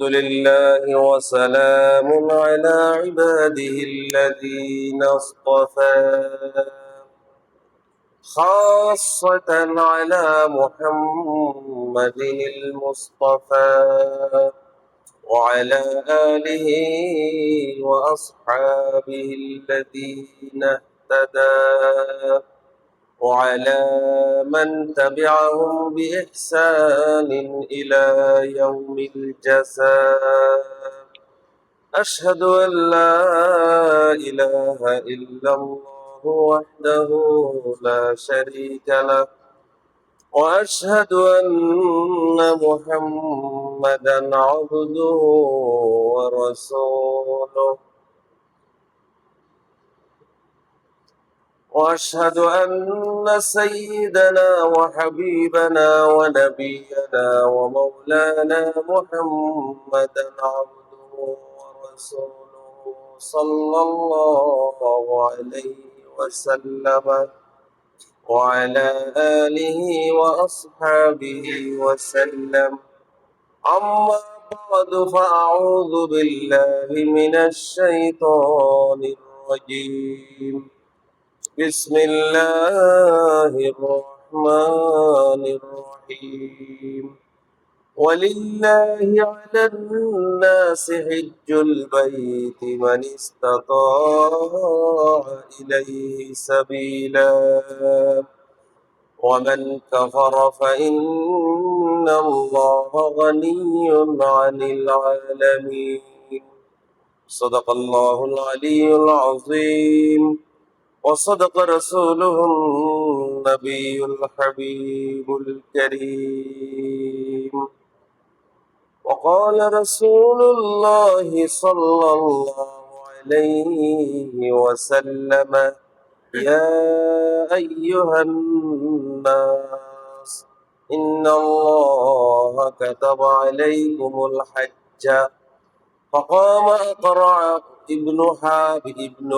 لله وسلام على عباده الذين اصطفى خاصة على محمد المصطفى وعلى آله وأصحابه الذين اهتدى وعلى من تبعهم بإحسان إلى يوم الجزاء أشهد أن لا إله إلا الله وحده لا شريك له وأشهد أن محمدا عبده ورسوله وأشهد أن سيدنا وحبيبنا ونبينا ومولانا محمدا عبده ورسوله صلى الله عليه وسلم وعلى آله وأصحابه وسلم أما بعد فأعوذ بالله من الشيطان الرجيم بسم الله الرحمن الرحيم ولله على الناس حج البيت من استطاع إليه سبيلا ومن كفر فإن الله غني عن العالمين صدق الله العلي العظيم وصدق رسوله النبي الحبيب الكريم وقال رسول الله صلى الله عليه وسلم يا أيها الناس إن الله كتب عليكم الحج فقام أقرع ابن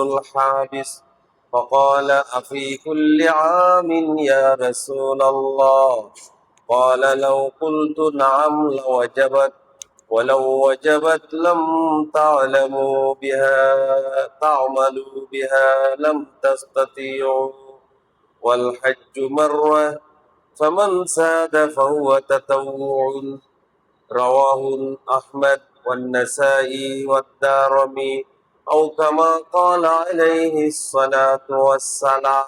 الحابس فقال أفي كل عام يا رسول الله قال لو قلت نعم لوجبت ولو وجبت لم تعملوا بها لم تستطيعوا والحج مرة فمن زاد فهو تطوع رواه أحمد والنسائي والدارمي أو كما قال عليه الصلاة والسلام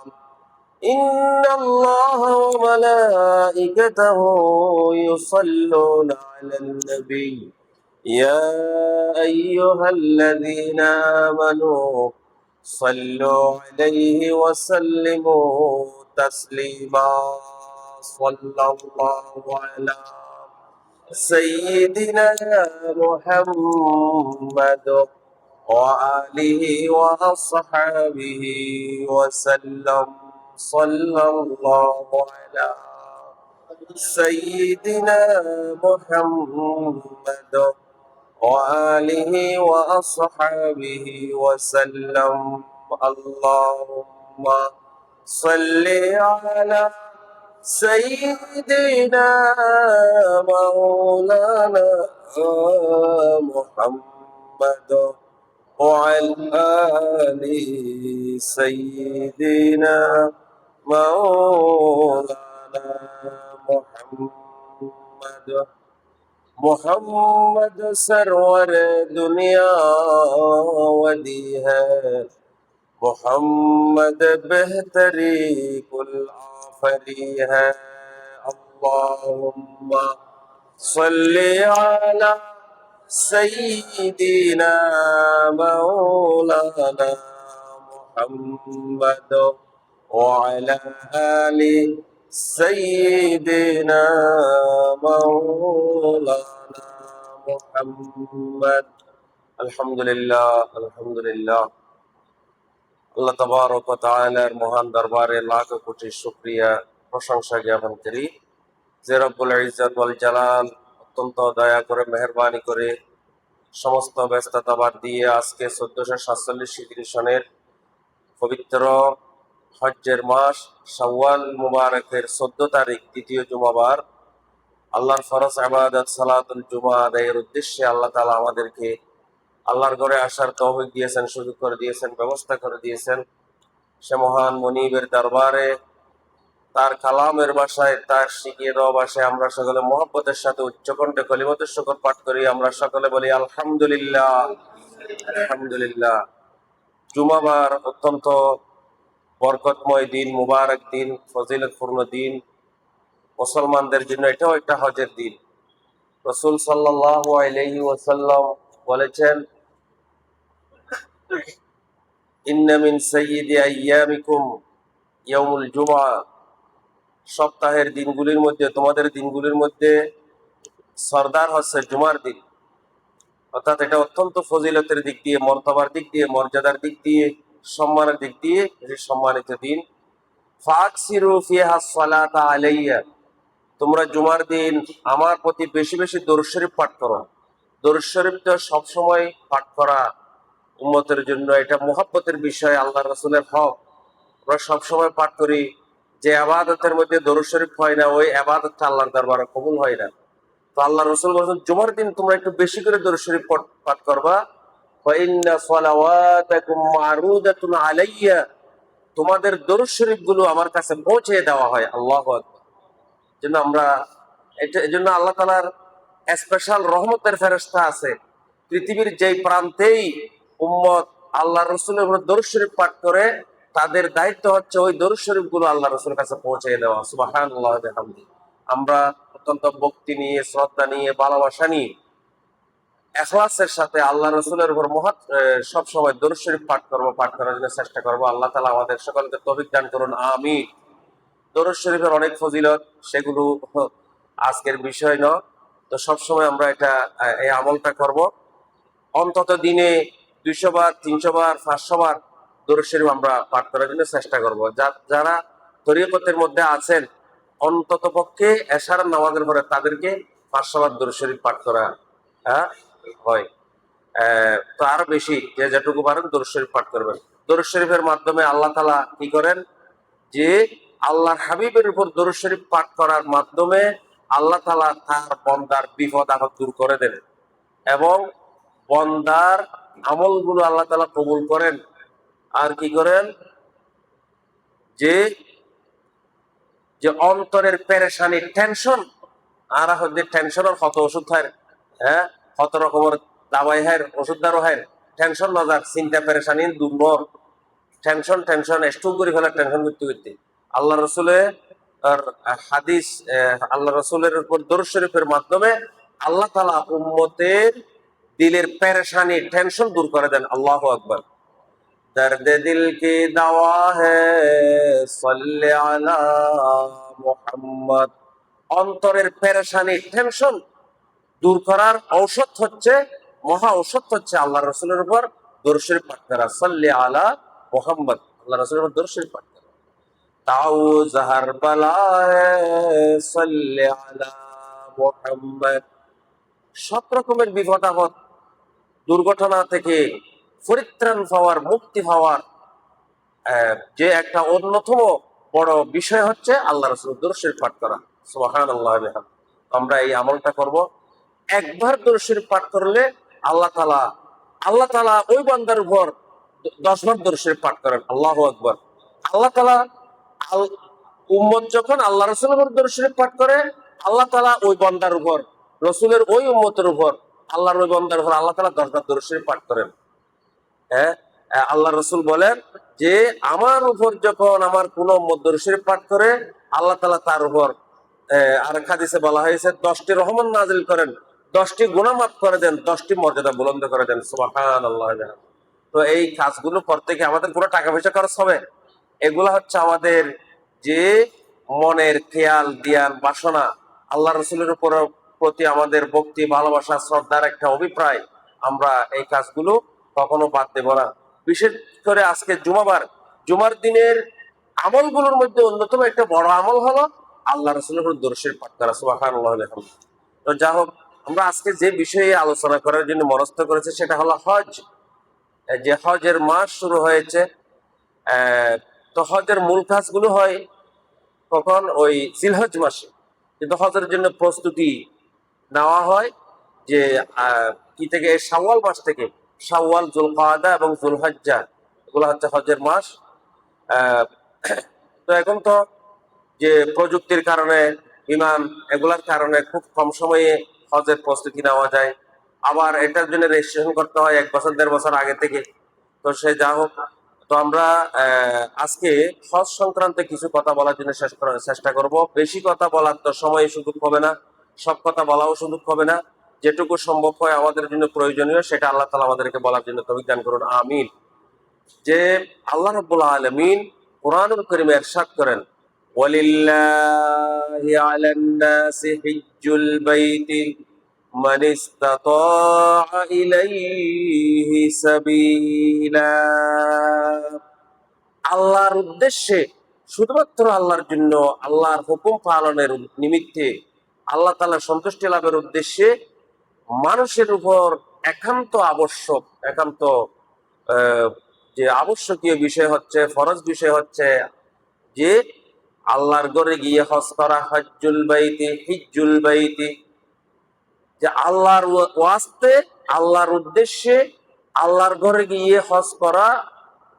إن الله وملائكته يصلون على النبي يا أيها الذين آمنوا صلوا عليه وسلموا تسليما صلى الله على سيدنا محمد وآله وأصحابه وسلم صلى الله على سيدنا محمد وآله وأصحابه وسلم اللهم صل على سيدنا مولانا محمد وعلى آل سيدنا مولانا محمد سرور دنیا ودی ہے محمد بہتری کل آفری ہے اللهم صل على سيدنا مولانا محمد وعلى آل سيدنا مولانا محمد الحمد لله আল্লাহ তাবারক ওয়া তাআলার মহান দরবারে লাখ কোটি শুকরিয়া প্রশংসা জ্ঞাপন করি যে রব্বুল ইজ্জত ওয়াল জালাল অত্যন্ত দয়া করে মেহেরবানি করে সমস্ত ব্যস্ততা বাদ দিয়ে আজকে 1447 হিজরি সনের পবিত্র হজ্জের মাস শাওয়াল মুবারকের 14 তারিখ দ্বিতীয় জুমাবার আল্লাহর ফরজ ইবাদত সালাতুল জুমা আদায়ের উদ্দেশ্যে আল্লাহ তাআলা আমাদেরকে আল্লাহর ঘরে আসার তৌফিক দিয়েছেন, সুযোগ করে দিয়েছেন, ব্যবস্থা করে দিয়েছেন। সে মহান মনিবের দরবারে তার কালামের ভাষায়, তার শিখিয়ে দেওয়া ভাষায় আমরা সকলে মহব্বতের সাথে উচ্চকণ্ঠে কলিমাতুশ শুকর পাঠ করি। আমরা সকলে বলি আলহামদুলিল্লাহ, আলহামদুলিল্লাহ। জুমাবার অত্যন্ত বরকতময় দিন, মুবারক দিন, ফজিলতপূর্ণ দিন। মুসলমানদের জন্য এটাও একটা হজের দিন। রাসূল সাল্লাল্লাহু আলাইহি ওয়াসাল্লাম বলেছেন, ইন্না মিন সাইয়্যিদি আইয়ামিকুম ইয়াউমুল জুমআ, সপ্তাহের দিনগুলির মধ্যে, তোমাদের দিনগুলির মধ্যে সরদার হচ্ছে জুমার দিন। অর্থাৎ এটা অত্যন্ত ফজিলতের দিক দিয়ে, মর্তবার দিক দিয়ে, মর্যাদার দিক দিয়ে, সম্মানের দিক দিয়ে এটি সম্মানিত দিন। ফাকসিরু ফিহা সালাতা আলাইয়া, তোমরা জুমার দিন আমার প্রতি বেশি বেশি দরুদ শরীফ পাঠ করো। দরুদ শরীফ তো সবসময় পাঠ করা উম্মতের জন্য এটা মুহাব্বতের বিষয়, আল্লাহ রাসূলের হক। আমরা সবসময় পাঠ করি। যে আবাদতের মধ্যে দরুদ শরীফ হয় না, ওই আবাদতটা আল্লাহর দরবারে কবুল হয় না। তো আল্লাহ রাসূল বলেছেন, জুমার দিন তোমরা একটু বেশি করে দরুদ শরীফ পাঠ করবা। ফা ইন্না সালাওয়াতাকুম মারুদাতুন আলাইয়া, তোমাদের দরুদ শরীফ গুলো আমার কাছে পৌঁছে দেওয়া হয়। আল্লাহু আকবার। জন্য আমরা এজন্য আল্লাহ তাআলার স্পেশাল রহমতের ফেরেশতা আছে। পৃথিবীর যেই প্রান্তেই উম্মত আল্লাহ রাসূলের উপর দরুদ শরীফ পাঠ করে, তাদের দায়িত্ব হচ্ছে ওই দরুদ শরীফ গুলো আল্লাহ রাসূলের কাছে পৌঁছে দেওয়া। সুবহানাল্লাহ ওয়া বিহামদিহি। আমরা অত্যন্ত ভক্তি নিয়ে, শ্রদ্ধা নিয়ে, ভালোবাসা নিয়ে, ইখলাসের সাথে আল্লাহ রাসূলের উপর সব সময় দরুদ শরীফ পাঠ করার জন্য চেষ্টা করব। আল্লাহ তাআলা আমাদের সকলকে তৌফিক দান করুন, আমিন। দরুদ শরীফের অনেক ফজিলত, সেগুলো আজকের বিষয় নয়। তো সবসময় আমরা এই আমলটা করব। অন্তত দিনে 200 বার, 300 বার, 500 বার দরুদ শরীফ আমরা পাঠ করার জন্য চেষ্টা করব। যারা তরিকতের মধ্যে আছেন, অন্তত পক্ষে এশার নামাজের পরে তাদেরকে 500 বার দরুদ শরীফ পাঠ করা হয়। তো আরো বেশি, যে যেটুকু পারেন দরুদ শরীফ পাঠ করবেন। দরুদ শরীফের মাধ্যমে আল্লাহ তাআলা কি করেন, যে আল্লাহর হাবিবের উপর দরুদ শরীফ পাঠ করার মাধ্যমে আল্লাহ তাআলা তার বান্দার বিপদ আপদ দূর করে দেন এবং বান্দার আমলগুলো আল্লাহ তাআলা কবুল করেন। আর কি করেন, যে যে অন্তরের পেরেশানি, টেনশন, আর হচ্ছে টেনশনের কত ওষুধ হয়, কত রকমের দাবাই হয়, ওষুধ দারো হয়। টেনশন না যাক, চিন্তা পেরেশানি দুর্বল, টেনশন স্ট্রোক করে ফেলার টেনশন করতে করতে আল্লাহ রসুলের হাদিস, আল্লাহ রসুলের উপর দরুদ শরীফের মাধ্যমে আল্লাহ তাআলা উম্মতের দিলের পেরেশানি, টেনশন দূর করে দেন। আল্লাহু আকবার। দর্দ দিল কি দাওয়া হ্যায় সাল্লি আলা মুহাম্মদ, অন্তরের পেরেশানি, টেনশন দূর করার ঔষধ হচ্ছে, মহা ঔষধ হচ্ছে আল্লাহ রসুলের উপর দরুদ শরীফ পাঠ করা। সাল্লি আলা মুহাম্মদ, আল্লাহ রসুলের উপর দরুদ শরীফ পাঠ করা। তাউজ হর বালা হ্যায় সাল্লি আলা মুহাম্মদ, সব রকমের বিপদ আপদ, দুর্ঘটনা থেকে পরিত্রাণ পাওয়ার, মুক্তি পাওয়ার যে একটা অন্যতম বড় বিষয় হচ্ছে আল্লাহ রাসূলের দরুদ শরীফ পাঠ করা। সুবহানাল্লাহ ওয়া বিহামদিহি। আমরা এই আমলটা করব। একবার দরুদ শরীফ পাঠ করলে আল্লাহ তাআলা ওই বান্দার উপর 10 বার দরুদ শরীফ পাঠ করেন। আল্লাহু আকবার। আল্লাহ তাআলা উম্মত যখন আল্লাহ রাসূলের উপর দরুদ শরীফ পাঠ করে, আল্লাহ তাআলা ওই বান্দার উপর, রাসূলের ওই উম্মতের উপর, আল্লাহর ওই বান্দার উপর আল্লাহ তাআলা 10 বার দরুদ শরীফ পাঠ করেন। আল্লাহ রসুল বলেন যে আমার উপর যখন আমার কোন উম্মত দরুদ শরীফ পাঠ করে, আল্লাহ তাআলা তার উপর, আরেক হাদিসে বলা হয়েছে, 10টি রহমত নাজিল করেন, 10টি গুনাহ মাফ করে দেন, 10টি মর্যাদা বুলন্দ করে দেন। সুবহানাল্লাহ। তো এই কাজগুলো করতে গিয়ে আমাদের পুরো টাকা পয়সা খরচ হবে? এগুলা হচ্ছে আমাদের যে মনের খেয়াল, জ্ঞান, বাসনা, আল্লাহ রসুলের উপর প্রতি আমাদের ভক্তি, ভালোবাসা, শ্রদ্ধার একটা অভিপ্রায়। আমরা এই কাজগুলো কখনো বাদ দেব না। বিশেষ করে আজকে জুমার দিনের আমলগুলোর মধ্যে অন্যতম একটা বড় আমল হলো আল্লাহ রসুলের উপর দরুদ শরীফ পাঠ করা। সুবহানাল্লাহ। তো যা হোক, আমরা আজকে যে বিষয়ে আলোচনা করার জন্য মনস্থ করেছি সেটা হলো হজ। যে হজের মাস শুরু হয়েছে, তো হজের মূল কাজগুলো হয় কখন? ওই জিলহজ মাসে। কিন্তু হজের জন্য প্রস্তুতি নেওয়া হয় যে কি থেকে, শাওয়াল মাস থেকে। শাওয়াল, যুলকাদা এবং যুলহজ্জা, এগুলো হচ্ছে হজের মাস। আহ, তো এখন তো যে প্রযুক্তির কারণে, বিমান, এগুলার কারণে খুব কম সময়ে হজের প্রস্তুতি নেওয়া যায়। আবার এটার জন্য রেজিস্ট্রেশন করতে হয় 1 বছর 1.5 বছর আগে থেকে। তো সে যা হোক, তো আমরা আজকে হজ সংক্রান্ত কিছু কথা বলার জন্য শেষ করার চেষ্টা করব। বেশি কথা বলার তো সময় সুযোগ হবে না, সব কথা বলাও সুযোগ হবে না। যেটুকু সম্ভব হয় আমাদের জন্য প্রয়োজনীয় সেটা আল্লাহ তাআলা আমাদেরকে বলার জন্য তৌফিক দান করুন, আমিন। যে আল্লাহ রাব্বুল আলামিন কুরআনুল কারীমে ইরশাদ করেন, ওয়ালিল্লাহি আলান নাসি হিজ্জুল বাইতি মান ইসতাতা ইলাইহি সাবিলা। আল্লাহর উদ্দেশ্যে, শুধুমাত্র আল্লাহর জন্য, আল্লাহর হুকুম পালনের নিমিত্তে, আল্লাহ তাআলার সন্তুষ্টি লাভের উদ্দেশ্যে মানুষের উপর একান্ত আবশ্যক, একান্ত আহ, যে আবশ্যকীয় বিষয় হচ্ছে, ফরজ বিষয় হচ্ছে যে আল্লাহর ঘরে গিয়ে হজ করা। হজ্জুল বাইতি, হিজ্জুল বাইতি, যে আল্লাহর ওয়াস্তে, আল্লাহর উদ্দেশ্যে আল্লাহর ঘরে গিয়ে হজ করা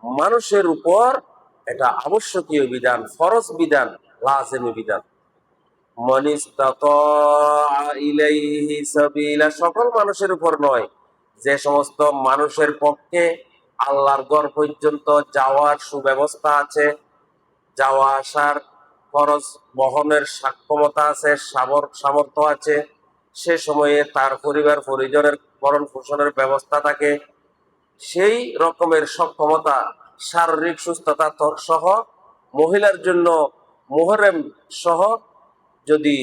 মানুষের উপর এটা আবশ্যকীয় বিধান, ফরজ বিধান, লাজিমি বিধান। মান ইসতাতা ইলাইহি সাবিলা, সকল মানুষের উপর নয়, যে সমস্ত মানুষের পক্ষে আল্লাহর ঘর পর্যন্ত যাওয়ার সুব্যবস্থা আছে, যাওয়া আসার খরচ বহনের সক্ষমতা আছে, সামর্থ্য আছে, সে সময়ে তার পরিবার পরিজনের ভরণ পোষণের ব্যবস্থা থাকে, সেই রকমের সক্ষমতা, শারীরিক সুস্থতা সহ, মহিলার জন্য মুহররম সহ যদি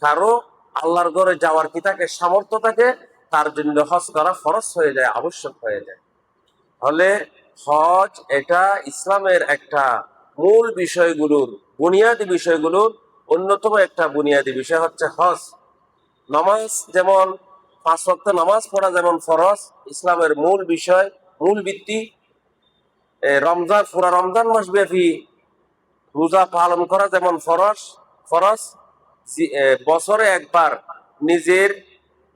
কারো আল্লাহর ঘরে যাওয়ার কি থাকে, সামর্থ্য থাকে, তার জন্য হজ করা ফরজ হয়ে যায়, আবশ্যক হয়ে যায়। হলে হজ এটা ইসলামের একটা মূল বিষয়গুলোর, বুনিয়াদী বিষয়গুলোর অন্যতম একটা বুনিয়াদী বিষয় হচ্ছে হজ। নামাজ যেমন 5 ওয়াক্ত নামাজ পড়া যেমন ফরজ, ইসলামের মূল বিষয়, মূল ভিত্তি। রমজান, পুরা রমজান মাস ব্যাপী রোজা পালন করা যেমন ফরজ, ফরজ বছরে একবার নিজের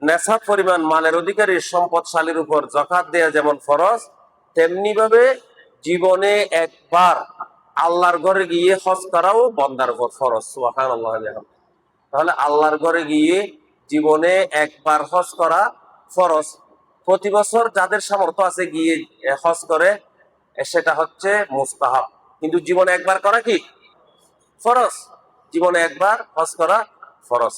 নেশাব পরিমাণ মালের অধিকারী সম্পদশালীর উপর যাকাত দেয়া যেমন ফরজ, তেমনি ভাবে জীবনে একবার আল্লাহর ঘরে গিয়ে হজ করাও বান্দার উপর ফরজ। সুবহানাল্লাহ। তাহলে আল্লাহর ঘরে গিয়ে জীবনে একবার হজ করা ফরজ। প্রতি বছর যাদের সামর্থ্য আছে গিয়ে হজ করে, সেটা হচ্ছে মুস্তাহাব। কিন্তু জীবনে একবার করা কি ফরজ, জীবনে একবার হজ করা ফরজ।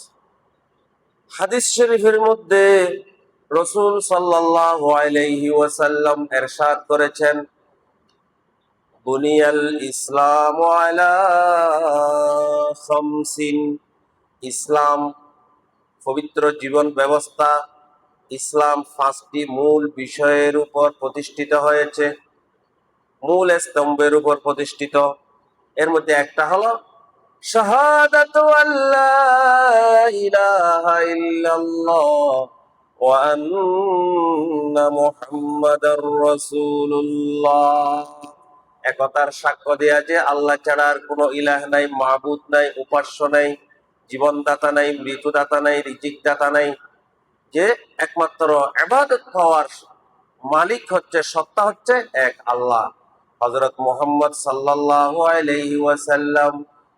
হাদিস শরীফের মধ্যে রাসূল সাল্লাল্লাহু আলাইহি ওয়াসাল্লাম ইরশাদ করেছেন, বুনিয়াল ইসলামু আলা খামসিন, ইসলাম পবিত্র জীবন ব্যবস্থা, ইসলাম 5টি মূল বিষয়ের উপর প্রতিষ্ঠিত হয়েছে, মূল স্তম্ভের উপর প্রতিষ্ঠিত। এর মধ্যে একটা হলো শাহাদাতু আল্লা ইলাহা ইল্লাল্লাহ ওয়া আন্না মুহাম্মাদার রাসূলুল্লাহ, একতার সাক্ষ্য দেয়া যে আল্লাহ ছাড়া আর কোনো ইলাহ নাই, মাবুদ নাই, উপাস্য নাই, জীবনদাতা নাই, মৃত্যুদাতা নাই, রিজিকদাতা নাই, যে একমাত্র ইবাদত পাওয়ার মালিক হচ্ছে, সত্তা হচ্ছে এক আল্লাহ। হযরত মুহাম্মদ সাল্লাল্লাহু আলাইহি ওয়াসাল্লাম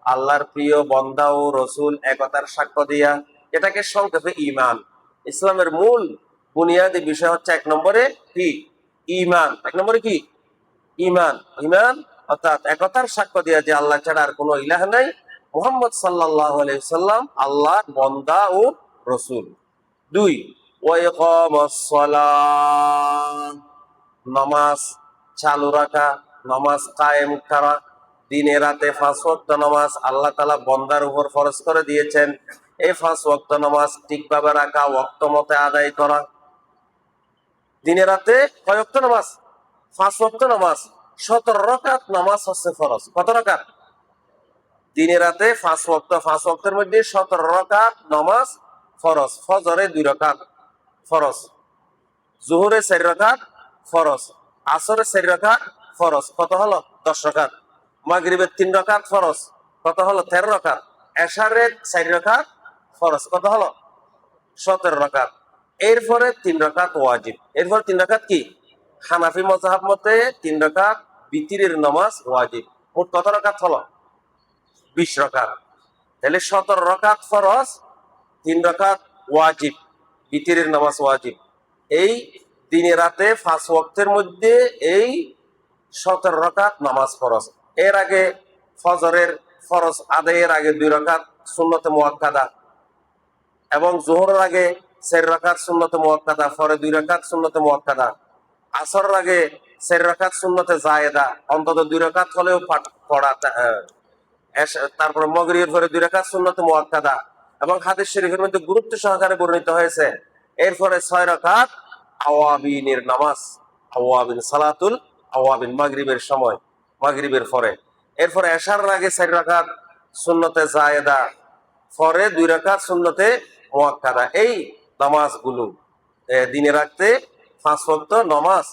আল্লাহর প্রিয় বান্দা ও রাসূল, একতার সাক্ষ্য দিয়া, এটাকে সংক্ষেপে ঈমান। ইসলামের মূল বুনিয়াদী বিষয় হচ্ছে 1 নম্বরে কি ঈমান। 1 নম্বরে কি ঈমান। ঈমান অর্থাৎ একতার সাক্ষ্য দিয়া যে আল্লাহ ছাড়া আর কোনো ইলাহ নাই, মুহাম্মদ সাল্লাল্লাহু আলাইহি ওয়াসাল্লাম আল্লাহর বান্দা ও রাসূল। 2, ওয়া ইকামাস সালাহ, নামাজ চালু রাখা, নামাজ কায়েম করা। দিনে রাতে 5 ওয়াক্ত নামাজ আল্লাহ তাআলা বান্দার উপর ফরজ করে দিয়েছেন। এই 5 ওয়াক্ত নামাজ ঠিকভাবে রাখা, ওয়াক্ত মতে আদায় করা। দিনে রাতে কয় ওয়াক্ত নামাজ? 5 ওয়াক্ত নামাজ। 17 রাকাত নামাজ হচ্ছে ফরজ। কত রাকাত? দিনে রাতে 5 ওয়াক্ত, 5 ওয়াক্তের মধ্যে 17 রাকাত নামাজ ফরজ। ফজরে 2 রাকাত ফরজ, জোহরে 4 রাকাত ফরজ, আসরে 4 রাকাত ফরজ। কত হলো? 10 রাকাত। মাগরিবের 3 রাকাত ফরজ। কত হলো? 13 রাকাত। এশারের 4 রাকাত ফরজ। কত হলো? 17 রাকাত। এরপরে 3 রাকাত ওয়াজিব। এরপর 3 রাকাত কি? হানাফি মাযহাব মতে 3 রাকাত বিতিরের নামাজ ওয়াজিব। মোট কত রাকাত হলো? 20 রাকাত। তাহলে 17 রাকাত ফরজ, 3 রাকাত ওয়াজিব, বিতিরের নামাজ ওয়াজিব। এই দিনে রাতে 5 ওয়াক্তের মধ্যে এই 17 রাকাত নামাজ ফরজ। এর আগে ফজরের ফরজ আদায়ের আগে 2 রাকাত সুন্নতে মুআক্কাদা, এবং জোহরের আগে 4 রাকাত সুন্নতে মুআক্কাদা, পরে 2 রাকাত সুন্নতে মুআক্কাদা। আসরের আগে 4 রাকাত সুন্নতে জায়েদা, অন্তত 2 রাকাত হলেও পড়া। তারপরে মাগরিবের পরে 2 রাকাত সুন্নতে মুআক্কাদা, এবং হাদিস শরীফের মধ্যে গুরুত্ব সহকারে বর্ণিত হয়েছে এরপরে 6 রাকাত আওয়াবিনের নামাজ, আওয়াবিন, সালাতুল আওয়াবিন, মাগরিবের সময়, মাগরিবের পরে। এরপরে এশার আগে 4 রাকাত সুন্নতে জায়েদা, পরে 2 রাকাত সুন্নতে মুআক্কাদা। এই নামাজগুলো দিনে রাখতে 5 ওয়াক্ত নামাজ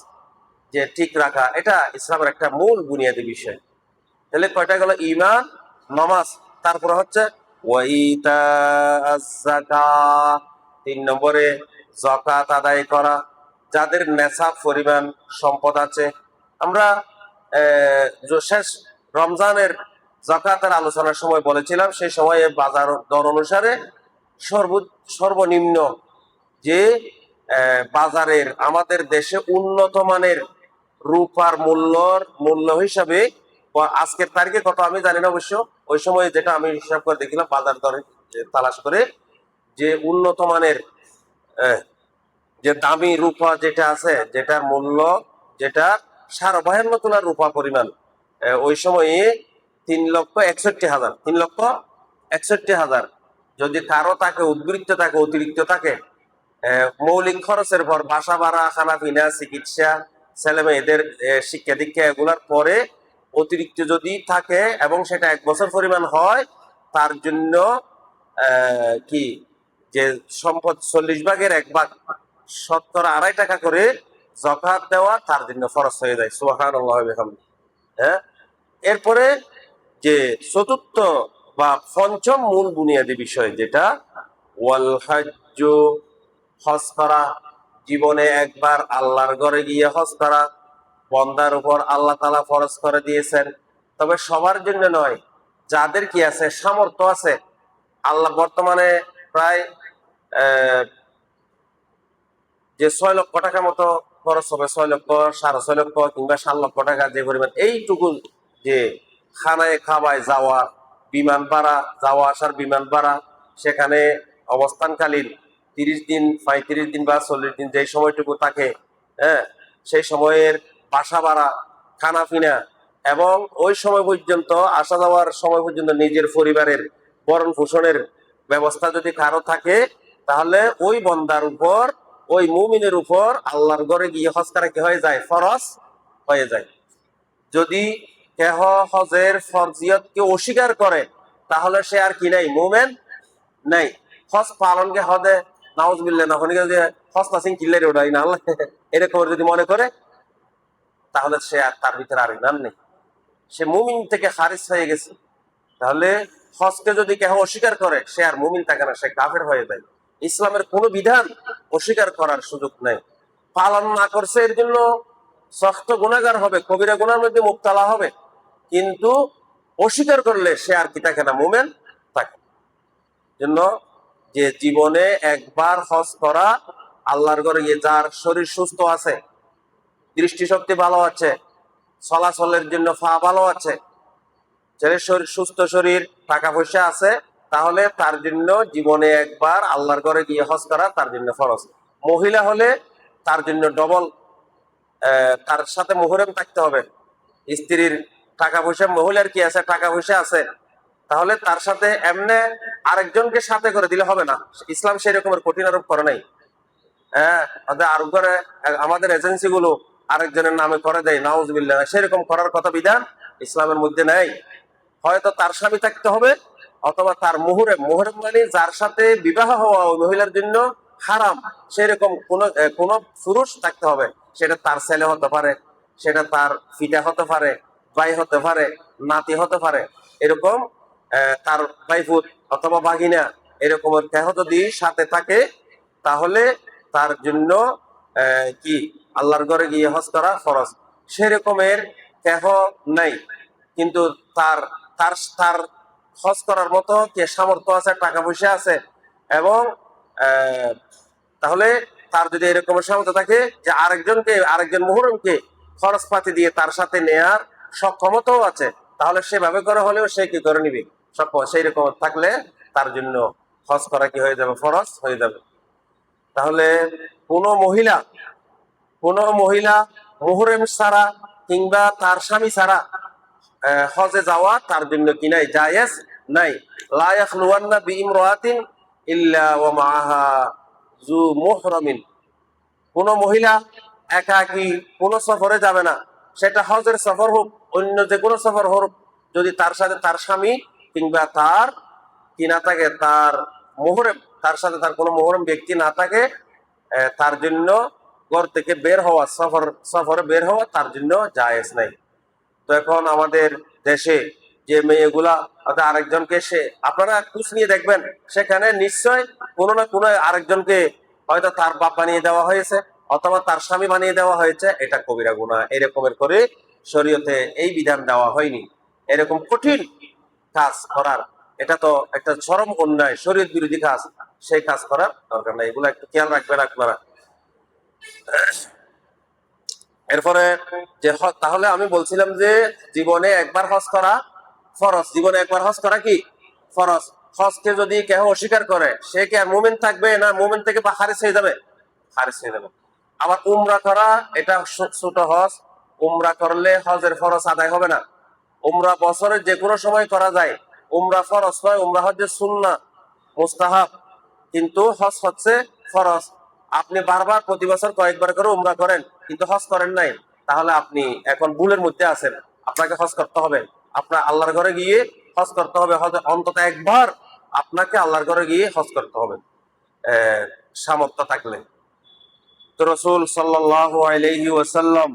যে ঠিক রাখা, এটা ইসলামের একটা মূল বুনিয়াদী বিষয়। তাহলে কয়টা গেল? ঈমান, নামাজ, তারপর হচ্ছে ওয়াইতাজ যাকাত, 3 নম্বরে যাকাত আদায় করা। যাদের নেশাব পরিমাণ সম্পদ আছে, আমরা শেষ রমজানের যাকাতের আলোচনার সময় বলেছিলাম, সেই সময়ে বাজার দর অনুসারে সর্বনিম্ন যে বাজারের আমাদের দেশে উন্নত মানের রূপার মূল্য হিসাবে আজকের তারিখে কত আমি জানি না অবশ্য, ওই সময় যেটা আমি হিসাব করে দেখলাম বাজার দরে তালাশ করে, যে উন্নত মানের যে দামি রূপা যেটা আছে, যেটার মূল্য, যেটা 52 তোলার রূপা পরিমাণ, ওই সময়ে 3,61,000, 3,61,000। যদি কারো তাকে উদ্বৃত্ত থাকে, অতিরিক্ত থাকে, মৌলিক খরচের পর, বাসা ভাড়া, খানা পিনা, চিকিৎসা, ছেলে মেয়েদের শিক্ষা দীক্ষা, এগুলার পরে অতিরিক্ত যদি থাকে এবং সেটা 1 বছর পরিমাণ হয়, তার জন্য কি যে সম্পদ 40 ভাগের 1 ভাগ, 2.5 টাকা করে যাকাত দেওয়া তার জন্য ফরজ হয়ে যায়। সুবহানাল্লাহ ওয়া বিহামদিহি। হ্যাঁ, এরপরে যে চতুর্থ বা পঞ্চম মূল বুনিয়াদী বিষয় যেটা ওয়াল হাজ্জু, হজ করা। জীবনে একবার আল্লাহর ঘরে গিয়ে হজ করা বন্দার উপর আল্লাহ তাআলা ফরজ করে দিয়েছেন, তবে সবার জন্য নয়। যাদের কি আছে, সামর্থ্য আছে, আল্লাহ বর্তমানে প্রায় যে 6 লক্ষ টাকা মতো খরচ হবে, 6 লক্ষ, 6.5 লক্ষ কিংবা 7 লক্ষ টাকা যে পরিমাণ, এইটুকু যে খানায় খাবায় যাওয়া, বিমান ভাড়া, যাওয়া আসার বিমান ভাড়া, সেখানে অবস্থানকালীন 30 দিন, 35 দিন বা 40 দিন যে সময়টুকু থাকে, হ্যাঁ, সেই সময়ের বাসা ভাড়া, খানা পিনা, এবং ওই সময় পর্যন্ত আসা যাওয়ার সময় পর্যন্ত নিজের পরিবারের ভরণ পোষণের ব্যবস্থা যদি কারো থাকে, তাহলে ওই বন্দার উপর, ওই মুমিনের উপর আল্লাহর ঘরে গিয়ে হজ করা কি হয়ে যায়? ফরজ হয়ে যায়। যদি কেহ হজের ফরজিয়তকে অস্বীকার করে, তাহলে সে আর কি নাই? মুমিন নাই। হজ পালনকে হদে নাউজুবিল্লাহ না হলে যে হজ নাসিং কিল্লারি ওটাই না আল্লাহ, এরকম যদি মনে করে, তাহলে সে আর, তার ভিতরে আর ইমান নেই, সে মুমিন থেকে খারিজ হয়ে গেছে। তাহলে হজকে যদি কেহ অস্বীকার করে, সে আর মুমিন থাকে না, সে কাফের হয়ে যায়। ইসলামের কোন বিধান অস্বীকার করার সুযোগ নেই। পালন না করছে এর জন্য সখ্ত গুনাহগার হবে, কবিরা গুনার মধ্যে মুবতালা হবে, কিন্তু অস্বীকার করলে সে আর কি থাকে না? মুমিন থাকে। জন্য যে জীবনে একবার হজ করা, আল্লাহর ঘরে গিয়ে, যার শরীর সুস্থ আছে, দৃষ্টিশক্তি ভালো আছে, চলাচলের জন্য পা ভালো আছে, ছেলের শরীর সুস্থ, শরীর, টাকা পয়সা আছে, তাহলে তার জন্য জীবনে একবার আল্লাহর ঘরে গিয়ে হজ করা তার জন্য ফরজ। মহিলা হলে তার জন্য ডবল, তার সাথে মুহররম থাকতে হবে। স্ত্রীর টাকা পয়সা, মহিলার কি আছে? টাকা পয়সা আছে, তাহলে তার সাথে এমনে আরেকজনকে সাথে করে দিলে হবে না। ইসলাম সেই রকমের কঠিন আরোপ করে নাই। হ্যাঁ, আরোপ করে আমাদের এজেন্সি গুলো আরেকজনের নামে করে দেয়, নাউজুবিল্লাহ। সেরকম করার কথা বিধান ইসলামের মধ্যে নাই। হয়তো তার স্বামী থাকতে হবে, অথবা তার মুহররম, মুহররম মানে যার সাথে বিবাহ হওয়া ওই মহিলার জন্য হারাম, সেরকম কোন পুরুষ থাকতে হবে। সেটা তার ছেলে হতে পারে, সেটা তার পিতা হতে পারে, ভাই হতে পারে, নাতি হতে পারে, এরকম তার ভাইফুত অথবা বাগিনা, এরকমের কেহ যদি সাথে থাকে তাহলে তার জন্য কি আল্লাহর ঘরে গিয়ে হজ করা ফরজ। সেরকমের কেহ নাই, কিন্তু তার তার তার হজ করার মতো কে সামর্থ্য আছে, টাকা পয়সা আছে, এবং তাহলে তার যদি এরকম সামর্থ্য থাকে যে আরেকজন মুহররমকে খরচ পাতি দিয়ে তার সাথে নেয়ার সক্ষমতাও আছে, তাহলে সেভাবে করে হলেও সে কি করে নিবে, সক্ষম। সেই রকম থাকলে তার জন্য হজ করা কি হয়ে যাবে, ফরজ হয়ে যাবে। তাহলে কোনো মহিলা মুহররম ছাড়া কিংবা তার স্বামী ছাড়া হজে যাওয়া তার জন্য কি নাই, জায়েজ নাই। লা ইয়াখলুওয়ান্না বিইমরাতিন ইল্লা ওয়া মাআহা যু মুহরামিন। কোন মহিলা একাকী কোন সফরে যাবে না, সেটা হজের সফর হোক অন্য যে কোনো সফর হোক, যদি তার সাথে তার স্বামী কিংবা তার কি না থাকে, তার মুহররম, তার সাথে তার কোনো মুহররম ব্যক্তি না থাকে, তার জন্য ঘর থেকে বের হওয়া, সফরে বের হওয়া তার জন্য জায়েজ নাই। তো এখন আমাদের দেশে যে মেয়েগুলা আরেকজনকে, আপনারা খোঁজ নিয়ে দেখবেন, সেখানে নিশ্চয় কোনো না কোনো আরেকজনকে হয়তো তার বাপ বানিয়ে দেওয়া হয়েছে অথবা তার স্বামী বানিয়ে দেওয়া হয়েছে। এটা কবিরা গুনাহ। এরকমের করে শরীয়তে এই বিধান দেওয়া হয়নি। এরকম কঠিন কাজ করার, এটা তো একটা চরম অন্যায়, শরীয়ত বিরোধী কাজ, সেই কাজ করার দরকার নাই। এগুলো একটু খেয়াল রাখবেন আপনারা। এরপরে যে তাহলে আমি বলছিলাম যে জীবনে একবার হজ করা ফরজ। জীবনে একবার হজ করা কি ফরজ। হজকে যদি কেউ অস্বীকার করে, সে কি আর মুমিন থাকবে, না মুমিন থেকে বা খারিজ হয়ে যাবে? খারিজ হয়ে যাবে। আবার উমরা করা, এটা ছোট হজ। উমরা করলে হজের ফরজ আদায় হবে না। উমরা বছরের যে কোনো সময় করা যায়। উমরা ফরজ নয়, উমরা হচ্ছে সুন্নাহ, মুস্তাহাব, কিন্তু হজ হচ্ছে ফরজ। আপনি বারবার প্রতি বছর কয়েকবার করে উমরা করেন কিন্তু হজ করেন নাই, তাহলে আপনি এখন ভুলের মধ্যে আছেন। আপনাকে হজ করতে হবে, আপনার আল্লাহর ঘরে গিয়ে হজ করতে হবে। অন্তত একবার আপনাকে আল্লাহর ঘরে গিয়ে হজ করতে হবে সামর্থ্য থাকলে। তো রাসূল সাল্লাল্লাহু আলাইহি ওয়াসাল্লাম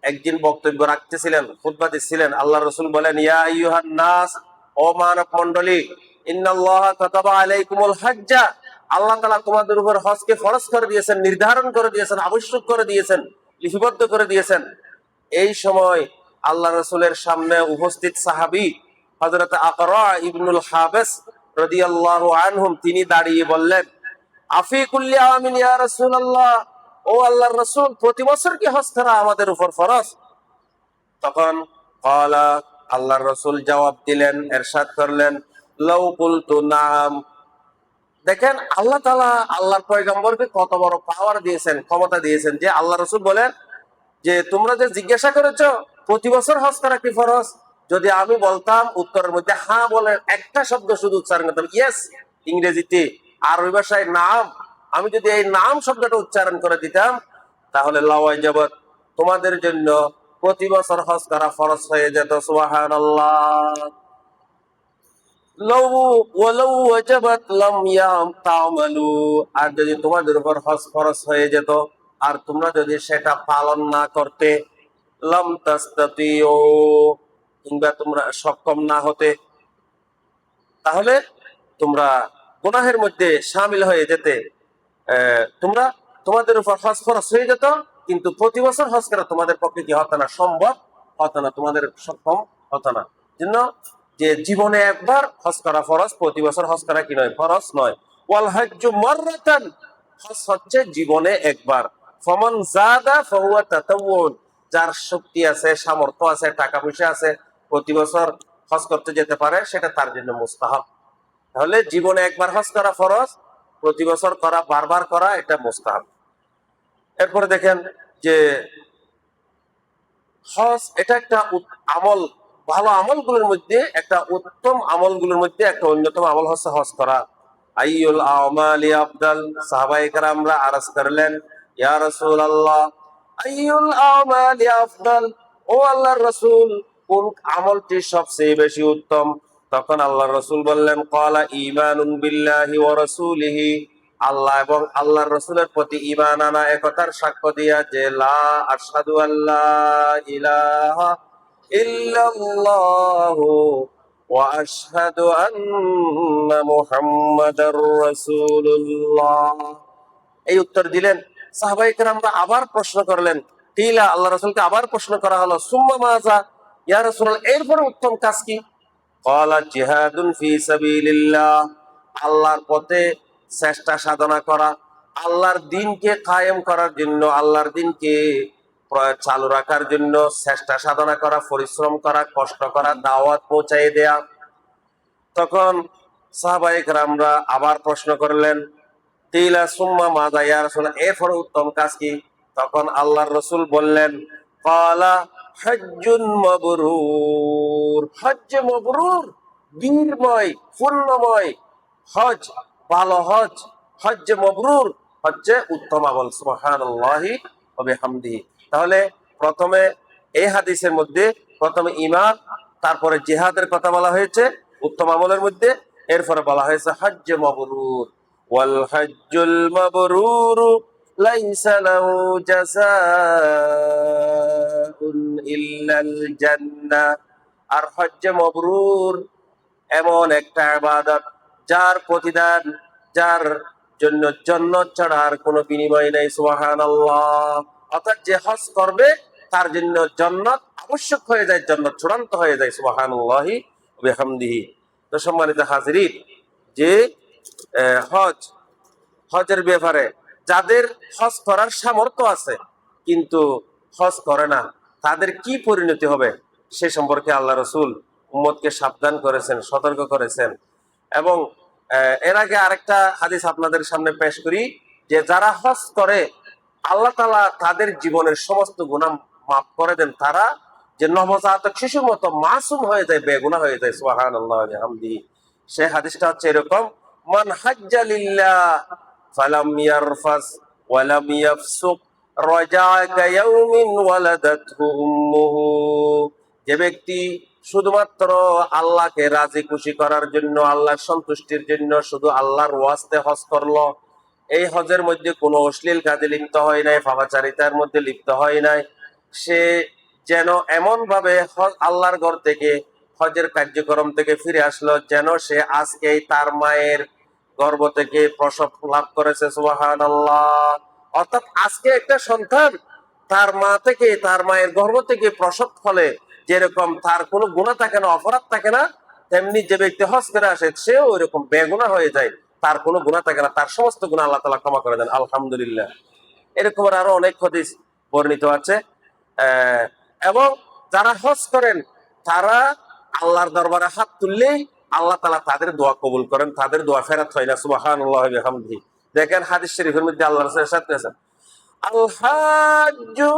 একদিন বক্তব্য রাখতেছিলেন, খুতবা দিচ্ছিলেন। আল্লাহ রাসূল বলেন, ইয়া আইয়ুহান নাস, ও মানব মণ্ডলী, ইন্নাল্লাহা কাতাবা আলাইকুমুল হাজ্জা, আল্লাহ তাআলা তোমাদের উপর হজকে ফরজ করে দিয়েছেন, নির্ধারণ করে দিয়েছেন, আবশ্যক করে দিয়েছেন, লিপিবদ্ধ করে দিয়েছেন। এই সময় আল্লাহ রাসূলের সামনে উপস্থিত সাহাবী হযরত আকরা ইবনুল হাবিস রাদিয়াল্লাহু আনহুম, তিনি দাঁড়িয়ে বললেন, আফি কুল্লি আমিন ইয়া রাসূলুল্লাহ, ও আল্লাহর রাসূল, প্রতি বছর কি হজ করা আমাদের উপর ফরজ? তখন ক্বালা, আল্লাহর রাসূল জবাব দিলেন, ইরশাদ করলেন, লাউ কুলতু নাম। দেখেন আল্লাহ তাআলা আল্লাহর পয়গম্বরকে কত বড় পাওয়ার দিয়েছেন, ক্ষমতা দিয়েছেন, যে আল্লাহ রাসূল বলেন যে তোমরা যে জিজ্ঞাসা করেছো প্রতি বছর হজ করা কি ফরজ, যদি আমি বলতাম উত্তরের মধ্যে হ্যাঁ বলে একটা শব্দ শুধু উচ্চারণ করতাম, ইয়েস ইংরেজিতে, আরবি ভাষায় নাম, আমি যদি এই নাম শব্দটা উচ্চারণ করে দিতাম, তাহলে লাওয়াজিবাত, তোমাদের জন্য প্রতি বছর হজ করা ফরজ হয়ে যেত। সুবহানাল্লাহ। লাউ ওয়ালাউ ওয়াজাবাত লাম তা'মালু, আর যদি তোমাদের উপর হজ ফরজ হয়ে যেত আর তোমরা যদি সেটা পালন না করতে, লাম তাস্তাতিউ, কিংবা তোমরা সক্ষম না হতে, তাহলে তোমরা গুনাহের মধ্যে শামিল হয়ে যেতে। তোমরা, তোমাদের উপর হজ ফরজ হয়ে যেত, কিন্তু প্রতি বছর হজ করা তোমাদের পক্ষে কি হতো না, সম্ভব হতো না, তোমাদের সক্ষম হতো না। জন্য যে জীবনে একবার হজ করা ফরজ, প্রতি বছর হজ করা কি নয়, ফরজ নয়। ওয়াল হাজ্জু মাররাতান, হজ হচ্ছে জীবনে একবার। ফামান যাদা ফাহুয়া তাতাওউন, যার শক্তি আছে, সামর্থ্য আছে, টাকা পয়সা আছে, প্রতি বছর হজ করতে যেতে পারে, সেটা তার জন্য মুস্তাহাব। তাহলে জীবনে একবার হজ করা ফরজ, প্রতি বছর করা, বারবার করা, এটা মুস্তাহাব। এরপরে দেখেন যে হজ এটা একটা আমল, ভালো আমলগুলোর মধ্যে একটা, উত্তম আমলগুলোর মধ্যে একটা অন্যতম আমল হচ্ছে হজ করা। আইয়ুল আমালি আফদাল, সাহাবায়ে কেরামরা আরজ করলেন, ইয়া রাসূলুল্লাহ আইয়ুল আমালি আফদাল, ও আল্লাহর রাসূল, কোন আমলটি সবচেয়ে বেশি উত্তম? তখন আল্লাহর রাসূল বললেন, ক্বালা ঈমানুন বিল্লাহি ওয়া রাসূলিহি, আল্লাহ এবং আল্লাহর রাসূলের প্রতি ঈমান আনা, একতার সাক্ষ্য দিয়া যে লা আশহাদু আল্লা ইলাহা ইল্লাল্লাহু وأشهد أن محمدا رسول الله। এই উত্তর দিলেন। সাহাবায়ে কেরামরা আবার প্রশ্ন করলেন। কিলা, আল্লাহ রাসূলকে আবার প্রশ্ন করা হলো, সুম্মা মাযা, ইয়া রাসূলুল্লাহ, এরপরে উত্তম কাজ কি? ক্বালা জিহাদুন ফি সাবিলিল্লাহ, আল্লাহর পথে চেষ্টা সাধনা করা, আল্লাহর দ্বীনকে কায়েম করার জন্য, আল্লাহর দ্বীনকে চালু রাখার জন্য চেষ্টা সাধনা করা, পরিশ্রম করা, কষ্ট করা, দাওয়াত পৌঁছায় দেয়া। তখন সাহাবায়ে কেরামরা আবার প্রশ্ন করলেন, কিলা সুম্মা মাযা ইয়া রাসূলুল্লাহ, এরপরে উত্তম কাজ কি? তখন আল্লাহর রাসূল বললেন, ক্বালা হজ্জুন মাবরুর, হজ্জ মাবরুর, বীরময়, পূর্ণময় হজ, ভালো হজ, হজ্জ মাবরুর হচ্ছে উত্তম আমল। সুবহানাল্লাহি ওয়া বিহামদিহি। তাহলে প্রথমে এই হাদিসের মধ্যে প্রথমে ঈমান, তারপরে জিহাদের কথা বলা হয়েছে উত্তম আমলের মধ্যে, এরপরে বলা হয়েছে হজ্জ মাবরুর। ওয়াল হজ্জুল মাবরুর লাইসা লাহু জাযাউন ইল্লাল জান্নাহ। আর হজ্জ মাবরুর এমন একটা ইবাদত যার প্রতিদান, যার জন্য জান্নাত ছাড়া আর কোনো বিনিময় নেই। সুবহানাল্লাহ। অর্থাৎ যে হজ করবে তার জন্য জান্নাত আবশ্যক হয়ে যায়, জান্নাত চূড়ান্ত হয়ে যায়। সুবহানাল্লাহি ওয়া বিহামদিহি। তো সম্মানিত হাজিরিন, যে হজ, হজের ব্যাপারে যাদের হজ করার সামর্থ্য আছে কিন্তু হজ করে না, তাদের কি পরিণতি হবে সে সম্পর্কে আল্লাহ রাসূল উম্মতকে সাবধান করেছেন, সতর্ক করেছেন। এবং এর আগে আরেকটা হাদিস আপনাদের সামনে পেশ করি, যে যারা হজ করে আল্লাহ তাআলা তাদের জীবনের সমস্ত গুনাহ মাফ করে দেন। তারা যে নবজাতক শিশুর মতো মাসুম হয়ে যায়, বেগুনাহ হয়ে যায়। সুবহানাল্লাহ ওয়া বিহামদিহি। সে হাদিসটা হচ্ছে এরকম, মান হাজ্জা লিল্লাহ ফালাম ইয়ারফাস ওয়ালাম ইয়াফসুক রাজা'a কায়াউমিন ওয়ালাদাতহু উম্মুহু। যে ব্যক্তি শুধুমাত্র আল্লাহকে রাজি খুশি করার জন্য, আল্লাহর সন্তুষ্টির জন্য শুধু আল্লাহর ওয়াস্তে হজ করলো, এই হজের মধ্যে কোনো অশ্লীল কাজে লিপ্ত হয় নাই, পাপাচারিতার মধ্যে লিপ্ত হয় নাই, সে যেন এমন ভাবে আল্লাহর ঘর থেকে, হজের কার্যক্রম থেকে ফিরে আসলো যেন সে আজকেই তার মায়ের গর্ভ থেকে প্রসব লাভ করেছে। সুবহানাল্লাহ। অর্থাৎ আজকে একটা সন্তান তার মা থেকে, তার মায়ের গর্ভ থেকে প্রসব ফলে যেরকম তার কোনো গুনাহ থাকে না, অপরাধ থাকে না, তেমনি যে ব্যক্তি হজ করে আসে সেও ওইরকম বেগুনাহ হয়ে যায়, তার কোনো গুনাহ থাকে না, তার সমস্ত গুনাহ আল্লাহ তাআলা ক্ষমা করে দেন। আলহামদুলিল্লাহ। এরকম আরো অনেক হাদিস বর্ণিত আছে। এবং যারা হজ করেন তারা আল্লাহর দরবারে হাত তুললেই আল্লাহ তাআলা তাদের দোয়া কবুল করেন, তাদের দোয়া ফেরত হয় না। সুবহানাল্লাহি ওয়া বিহামদিহি। দেখেন হাদিস শরীফের মধ্যে আল্লাহ রাসূল ইরশাদ করেছেন, আল হাজ্জু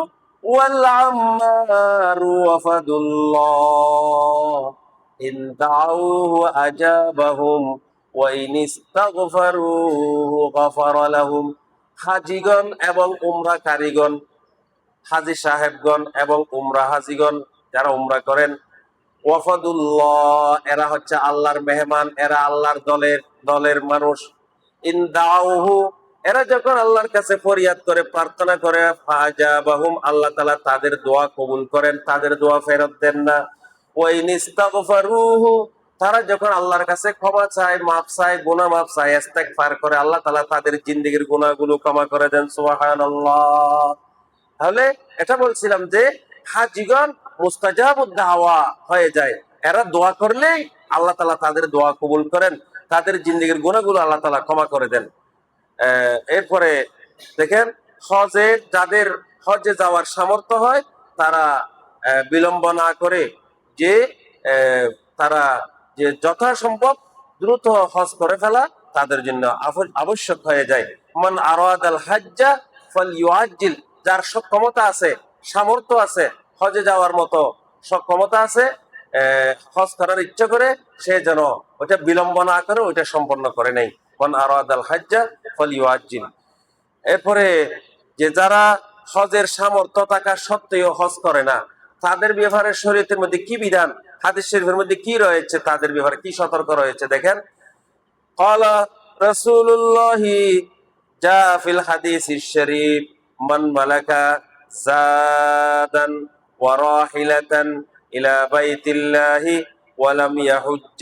ওয়াল আমারু ওয়াফাদুল্লাহ ইন দাউহু আজাবাহুম ওয়া ইন ইস্তাগফারুহু গফারা লাহুম। হাজিগণ এবং উমরাকারীগণ, হাজি সাহেবগণ এবং উমরা হাজিগণ যারা উমরা করেন, ওয়াফাদুল্লাহ, এরা হচ্ছে আল্লাহর মেহমান, এরা আল্লাহর দলের মানুষ। ইন দাউহু, এরা যখন আল্লাহর কাছে ফরিয়াদ করে, প্রার্থনা করে, ফাজাবাহুম, আল্লাহ তাআলা তাদের দোয়া কবুল করেন, তাদের দোয়া ফেরত দেন না। ওয়া ইন ইস্তাগফারুহু, তারা যখন আল্লাহর কাছে ক্ষমা চায়, মাফ চায়, গুনাহ মাফ চায়, ইস্তেগফার করে, আল্লাহ তাআলা তাদের জিন্দেগীর গুনাহগুলো ক্ষমা করে দেন। সুবহানাল্লাহ। তাহলে এটা বলছিলাম যে হাজিগণ মুস্তাজাবুদ দাওয়া হয়ে যায়, এরা দোয়া করলেই আল্লাহ তাআলা তাদের দোয়া কবুল করেন, তাদের জিন্দেগীর গুনাহগুলো আল্লাহ তাআলা ক্ষমা করে দেন। এরপরে দেখেন, যাদের হজে যাওয়ার সামর্থ্য হয় তারা বিলম্ব না করে যে তারা যে যথাসম্ভব দ্রুত হজ করে ফেলা তাদের জন্য আবশ্যক হয়ে যায়। মান আরাদাল হাজ্জা ফালইউআজ্জিল, যার সক্ষমতা আছে, সামর্থ্য আছে, হজে যাওয়ার মতো সক্ষমতা আছে, হজ করার ইচ্ছা করে, সে যেন ওটা বিলম্ব না করে ওইটা সম্পন্ন করে নেই। মান আরাদাল হাজ্জা ফালইউআজ্জিল। এরপরে যে যারা হজের সামর্থ্য থাকা সত্ত্বেও হজ করে না, তাদের ব্যাপারে শরীয়তের মধ্যে কি বিধান, হাদিস শরীফের মধ্যে কি রয়েছে, তাদের ব্যাপারে কি সতর্ক রয়েছে দেখেন। ক্বালা রাসূলুল্লাহি জা ফিল হাদিসিশ শরীফ মান মালাকা জাদান ওয়া রাহিলাতান ইলা বাইতিল্লাহি ولم يحج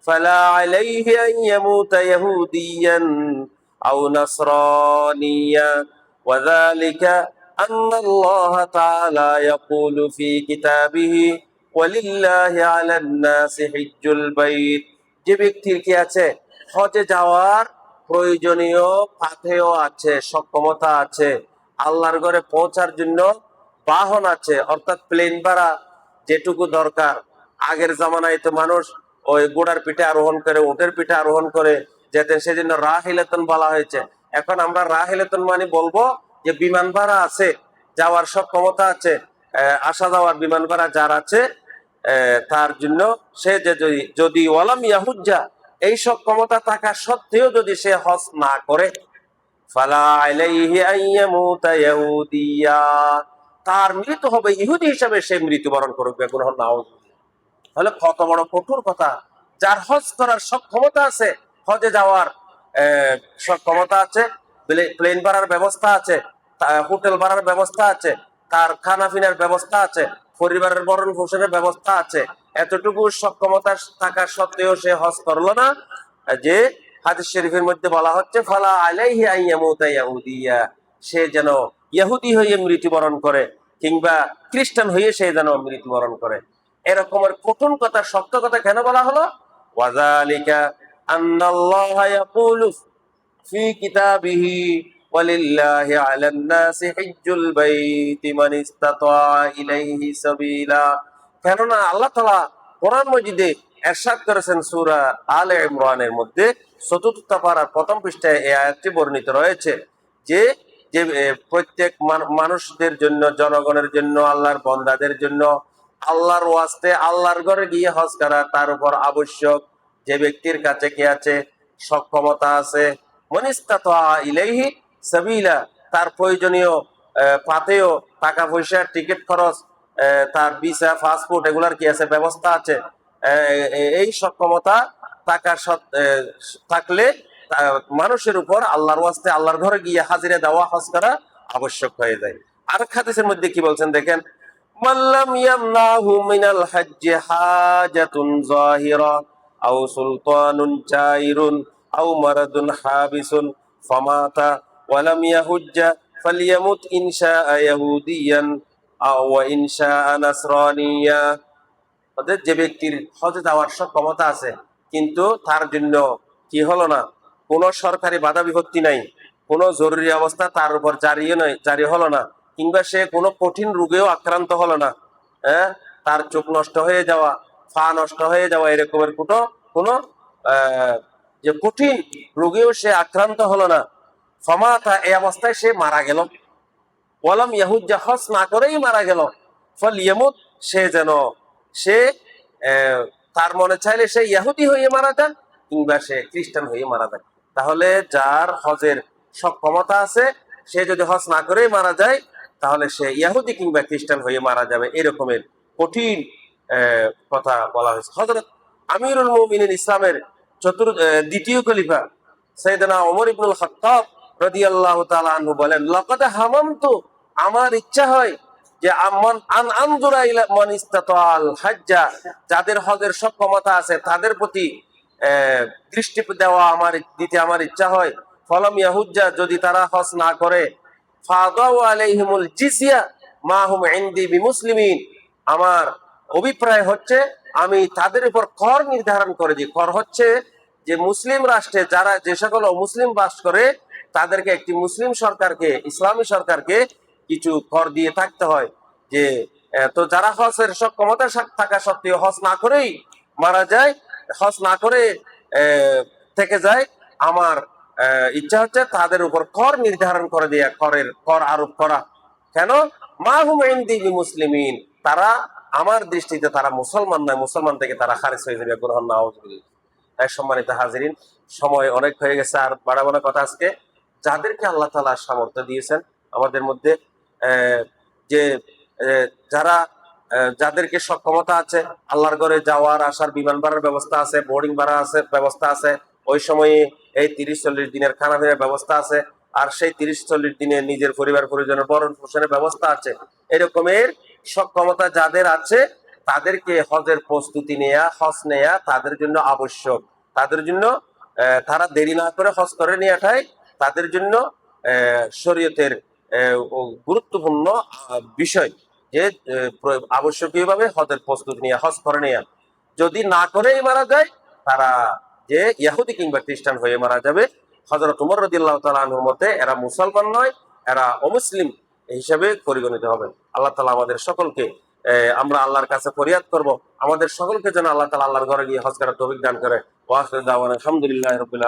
فلا عليه أن يموت يهوديا أو نصرانيا وذلك أن الله تعالى يقول في كتابه ولله على الناس حج البيت। যে ব্যক্তির কি আছে, হজে যাওয়ার প্রয়োজনীয় পাথেয় আছে, সক্ষমতা আছে, আল্লাহর ঘরে পৌঁছার জন্য বাহন আছে, অর্থাৎ প্লেন ভাড়া যেটুকু দরকার। আগের জামানায় তো মানুষ ওই ঘোড়ার পিঠে আরোহণ করে, উটের পিঠে আরোহণ করে যেতেন, সেজন্য রাহিলাতুন বলা হয়েছে। এখন আমরা রাহিলাতুন মানে বলবো যে বিমান ভাড়া আছে, যাওয়ার সক্ষমতা আছে, আসা যাওয়ার বিমান ভাড়া যার আছে, তার জন্য সে যে যদি ওয়ালাম ইয়াহুজ্জা, এই সক্ষমতা থাকা সত্ত্বেও যদি সে হজ না করে, ফালা আলাইহি আন ইয়ামুতা ইয়াহুদিয়া, তার মৃত্যু হবে ইহুদি হিসাবে, সে মৃত্যুবরণ করবে। তাহলে কত বড় কঠোর কথা! যার হজ করার সক্ষমতা আছে, হজে যাওয়ার সক্ষমতা আছে, প্লেন ভাড়ার ব্যবস্থা আছে, হোটেল ভাড়ার ব্যবস্থা আছে, তার খানা পিনার ব্যবস্থা আছে, পরিবারের ভরণ পোষণের ব্যবস্থা আছে, এতটুকু সক্ষমতা থাকা সত্ত্বেও সে হজ করলো না, যে হাদিস শরীফের মধ্যে বলা হচ্ছে ফালা আলাইহি আন ইয়ামুতা ইয়াহুদিয়া, সে যেন ইহুদি হয়ে মৃত্যুবরণ করে, কিংবা খ্রিস্টান হয়ে সে যেন মৃত্যুবরণ করে। এরকমের কঠিন কথা, শক্ত কথা কেন বলা হলো? ওয়াযালিকা আন্নাল্লাহা ইয়াকুলু ফি কিতাবিহি ওয়ালিল্লাহি আলান নাসি হিজ্জুল বাইতি মান ইসতাতা ইলাইহি সাবিলা। কেননা আল্লাহ তাআলা কোরআন মাজিদে ইরশাদ করেছেন সূরা আলে ইমরানের মধ্যে ৪র্থ পারার প্রথম পৃষ্ঠায় এই আয়াতটি বর্ণিত রয়েছে যে যে প্রত্যেক মানুষদের জন্য, জনগণের জন্য, আল্লাহর বান্দাদের জন্য আল্লাহর ওয়াস্তে আল্লাহর ঘরে গিয়ে হজ করা তার উপর আবশ্যক। যে ব্যক্তির কাছে কি আছে, সক্ষমতা আছে, মনিস্তাতা ইলাইহি সাবিলা, তার প্রয়োজনীয় পাতেও টাকা পয়সা, টিকিট খরচ, তার ভিসা, পাসপোর্ট এগুলার কি আছে, ব্যবস্থা আছে, এই সক্ষমতা থাকলে মানুষের উপর আল্লাহর ওয়াস্তে আল্লাহর ঘরে গিয়ে হাজিরা দেওয়া, হজ করা আবশ্যক হয়ে যায়। আর হাদিসের মধ্যে কি বলছেন দেখেন, মাল্লাম ইয়ামনাহু মিনাল হজ্জি হাজাতুন যাহিরা আও সুলতানুন জাইরুন আও মারাদুন হাবিসুন ফামাতা ওয়ালাম ইয়াহুজ্জা ফালিয়ামুত ইনশাআ ইয়াহুদিয়ান আও ইনশাআ নাসরানিয়া। যে ব্যক্তির হজে যাওয়ার সক্ষমতা আছে, কিন্তু তার জন্য কি হলো না, কোনো সরকারি বাধা বিপত্তি নাই, কোনো জরুরি অবস্থা তার উপর জারি হলো না, কিংবা সে কোনো কঠিন রোগেও আক্রান্ত হলো না, তার চোখ নষ্ট হয়ে যাওয়া, পা নষ্ট হয়ে যাওয়া, এরকমের কোনো যে কঠিন রোগেও সে আক্রান্ত হলো না, ফমাতা, এই অবস্থায় সে মারা গেল, ওয়ালাম ইয়াহুজ্জা, হজ না করেই মারা গেল, ফালিয়ামুত, সে যেন সে তার মনে চাইলে সে ইহুদি হয়ে মারা যান, কিংবা সে খ্রিস্টান হয়ে মারা যান। তাহলে যার হজের সক্ষমতা আছে, সে যদি হজ না করেই মারা যায়, তাহলে সে ইহুদি কিংবা খ্রিস্টান হয়ে মারা যাবে। এরকমের কঠিন কথা বলা হয়েছে। হযরত আমিরুল মুমিনিন ইসলামের দ্বিতীয় খলিফা সাইয়েদনা ওমর ইবনুল খাত্তাব রাদিয়াল্লাহু তাআলা আনহু বলেন, লাকাদ হামামতু, আমার ইচ্ছা হয় যে আনজুরা ইলা মান ইসতাতাল হজ্জা, যাদের হজের সক্ষমতা আছে তাদের প্রতি দৃষ্টি দেওয়া দিতে আমার ইচ্ছা হয়। ফলাম ইয়াহুজ্জা, যদি তারা হজ না করে, ফাদাউ আলাইহিমুল জিজিয়া মা হুম ইনদি বিমুসলিমিন, আমার অভিপ্রায় হচ্ছে আমি তাদের উপর কর নির্ধারণ করে দিই। কর হচ্ছে যে মুসলিম রাষ্ট্রে যারা যে সকল অমুসলিম বাস করে, তাদেরকে একটি মুসলিম সরকারকে, ইসলামী সরকারকে কিছু কর দিয়ে থাকতে হয়। যে তো যারা হজের সক্ষমতা থাকা সত্ত্বেও হজ না করেই মারা যায়, হজ না করে থেকে যায়, আমার ইচ্ছা হচ্ছে তাদের উপর কর নির্ধারণ করে দেয়া, কর আরোপ করা। কেন? মা হুম ইনদি বিমুসলিমিন, তারা আমার দৃষ্টিতে তারা মুসলমান নয়, মুসলমান থেকে তারা খারিজ হয়ে যাবে। গ্রহণ না। সম্মানিত হাজিরিন, সময় অনেক হয়ে গেছে, আর বাড়াবো না কথা। আজকে যাদেরকে আল্লাহ তাআলা সামর্থ্য দিয়েছেন আমাদের মধ্যে, যে যাদেরকে সক্ষমতা আছে, আল্লাহর ঘরে যাওয়ার আসার বিমান ভাড়ার ব্যবস্থা আছে, বোর্ডিং ভাড়া আছে, ব্যবস্থা আছে, ওই সময়ে এই 30-40 দিনের খানা পিনার ব্যবস্থা আছে, আর সেই 30-40 দিনে নিজের পরিবার পরিজনের ভরণ পোষণের ব্যবস্থা আছে। এরকমের সক্ষমতা যাদের আছে, তাদেরকে হজের প্রস্তুতি নেয়া, হজ নেয়া তাদের জন্য আবশ্যক। তাদের জন্য তারা দেরি না করে হজ করে নেওয়াটাই তাদের জন্য শরীয়তের গুরুত্বপূর্ণ বিষয়, যে আবশ্যকীয়ভাবে হজের প্রস্তুতি নেওয়া, হজ করে নেওয়া। যদি না করেই মারা যায়, তারা যে ইহুদি কিংবা খ্রিস্টান হয়ে মারা যাবে। হযরত ওমর রাদিয়াল্লাহু তাআলা আনহুর মতে এরা মুসলমান নয়, এরা অমুসলিম হিসেবে পরিগণিত হবে। আল্লাহ তাআলা আমাদের সকলকে, আমরা আল্লাহর কাছে ফরিয়াদ করব, আমাদের সকলকে যেন আল্লাহ তাআলা আল্লাহর ঘরে গিয়ে হজ করার তৌফিক দান করে। ওয়া আখিরু দাওয়ানা আলহামদুলিল্লাহি রাব্বিল আলামিন।